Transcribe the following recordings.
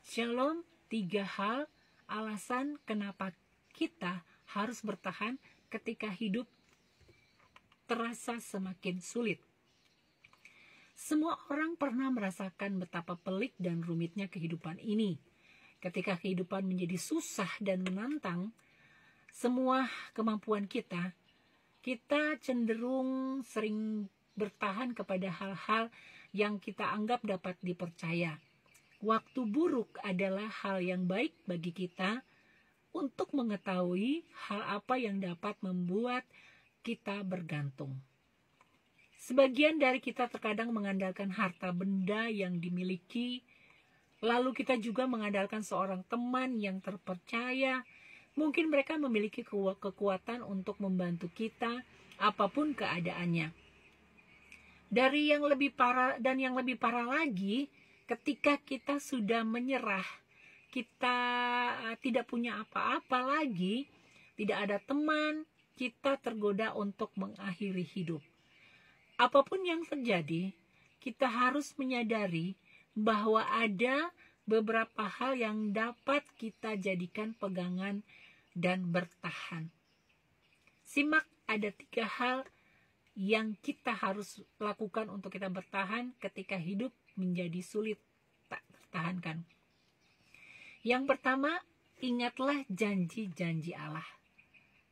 Shalom, 3 hal alasan kenapa kita harus bertahan ketika hidup terasa semakin sulit. Semua orang pernah merasakan betapa pelik dan rumitnya kehidupan ini. Ketika kehidupan menjadi susah dan menantang, semua kemampuan kita cenderung sering bertahan kepada hal-hal yang kita anggap dapat dipercaya. Waktu buruk adalah hal yang baik bagi kita untuk mengetahui hal apa yang dapat membuat kita bergantung. Sebagian dari kita terkadang mengandalkan harta benda yang dimiliki, lalu kita juga mengandalkan seorang teman yang terpercaya. Mungkin mereka memiliki kekuatan untuk membantu kita apapun keadaannya. Dari yang lebih parah dan yang lebih parah lagi, ketika kita sudah menyerah, kita tidak punya apa-apa lagi, tidak ada teman, kita tergoda untuk mengakhiri hidup. Apapun yang terjadi, kita harus menyadari bahwa ada beberapa hal yang dapat kita jadikan pegangan dan bertahan. Simak, ada 3 hal yang kita harus lakukan untuk kita bertahan ketika hidup menjadi sulit tak tertahankan. Yang pertama, ingatlah janji-janji Allah.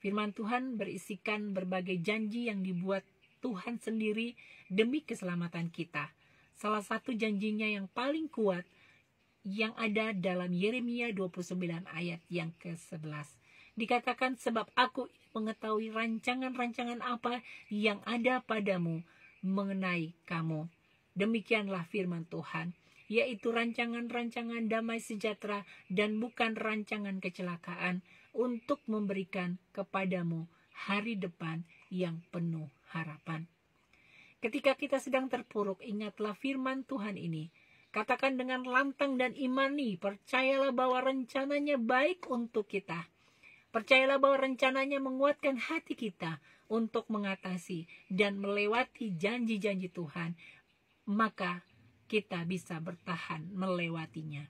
Firman Tuhan berisikan berbagai janji yang dibuat Tuhan sendiri demi keselamatan kita. Salah satu janjinya yang paling kuat yang ada dalam Yeremia 29 ayat yang ke-11. Dikatakan, sebab aku mengetahui rancangan-rancangan apa yang ada padamu mengenai kamu. Demikianlah firman Tuhan, yaitu rancangan-rancangan damai sejahtera dan bukan rancangan kecelakaan, untuk memberikan kepadamu hari depan yang penuh harapan. Ketika kita sedang terpuruk, ingatlah firman Tuhan ini. Katakan dengan lantang dan imani, percayalah bahwa rencananya baik untuk kita. Percayalah bahwa rencananya menguatkan hati kita untuk mengatasi dan melewati janji-janji Tuhan. Maka kita bisa bertahan melewatinya.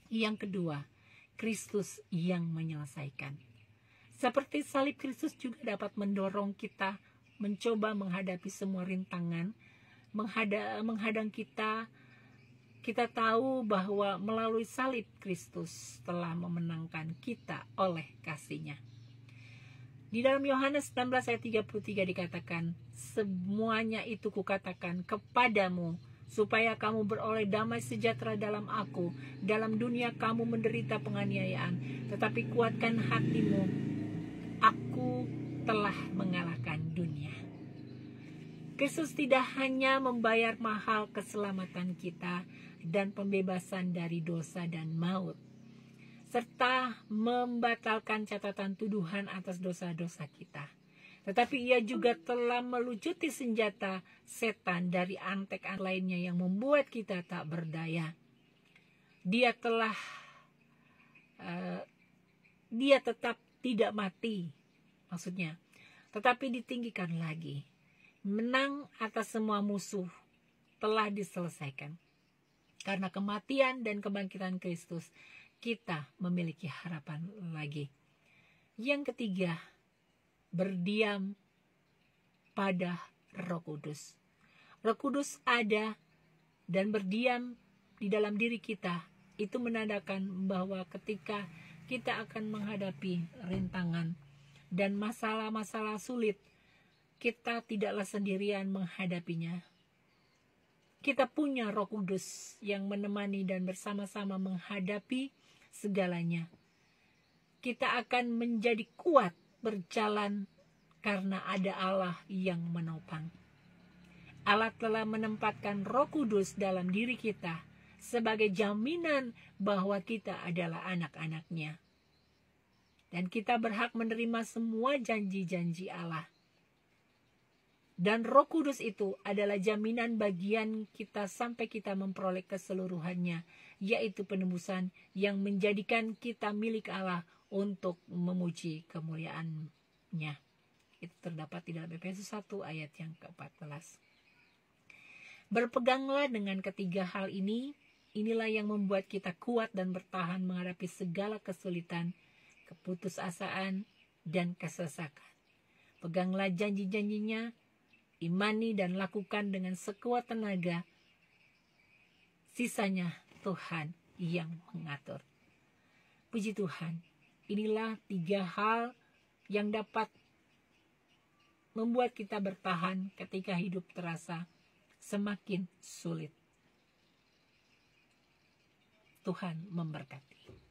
Yang kedua, Kristus yang menyelesaikan. Seperti salib, Kristus juga dapat mendorong kita mencoba menghadapi semua rintangan, menghadang kita. Kita tahu bahwa melalui salib Kristus telah memenangkan kita oleh kasih-Nya. Di dalam Yohanes 16 ayat 33 dikatakan, semuanya itu kukatakan kepadamu, supaya kamu beroleh damai sejahtera dalam aku. Dalam dunia kamu menderita penganiayaan, tetapi kuatkan hatimu, aku telah mengalahkan dunia. Kristus tidak hanya membayar mahal keselamatan kita dan pembebasan dari dosa dan maut, serta membatalkan catatan tuduhan atas dosa-dosa kita, tetapi ia juga telah melucuti senjata setan dari antek-antek lainnya yang membuat kita tak berdaya. Dia tetap tidak mati, maksudnya, tetapi ditinggikan lagi. Menang atas semua musuh telah diselesaikan. Karena kematian dan kebangkitan Kristus, kita memiliki harapan lagi. Yang ketiga, berdiam pada Roh Kudus. Roh Kudus ada dan berdiam di dalam diri kita. Itu menandakan bahwa ketika kita akan menghadapi rintangan dan masalah-masalah sulit, kita tidaklah sendirian menghadapinya. Kita punya Roh Kudus yang menemani dan bersama-sama menghadapi segalanya. Kita akan menjadi kuat berjalan karena ada Allah yang menopang. Allah telah menempatkan Roh Kudus dalam diri kita sebagai jaminan bahwa kita adalah anak-anak-Nya. Dan kita berhak menerima semua janji-janji Allah. Dan Roh Kudus itu adalah jaminan bagian kita sampai kita memperoleh keseluruhannya, yaitu penebusan yang menjadikan kita milik Allah untuk memuji kemuliaan-Nya. Itu terdapat di dalam Efesus 1 ayat yang ke-14. Berpeganglah dengan ketiga hal ini, inilah yang membuat kita kuat dan bertahan menghadapi segala kesulitan, keputusasaan, dan kesesakan. Peganglah janji-janjinya, imani dan lakukan dengan sekuat tenaga. Sisanya Tuhan yang mengatur. Puji Tuhan, inilah 3 hal yang dapat membuat kita bertahan ketika hidup terasa semakin sulit. Tuhan memberkati.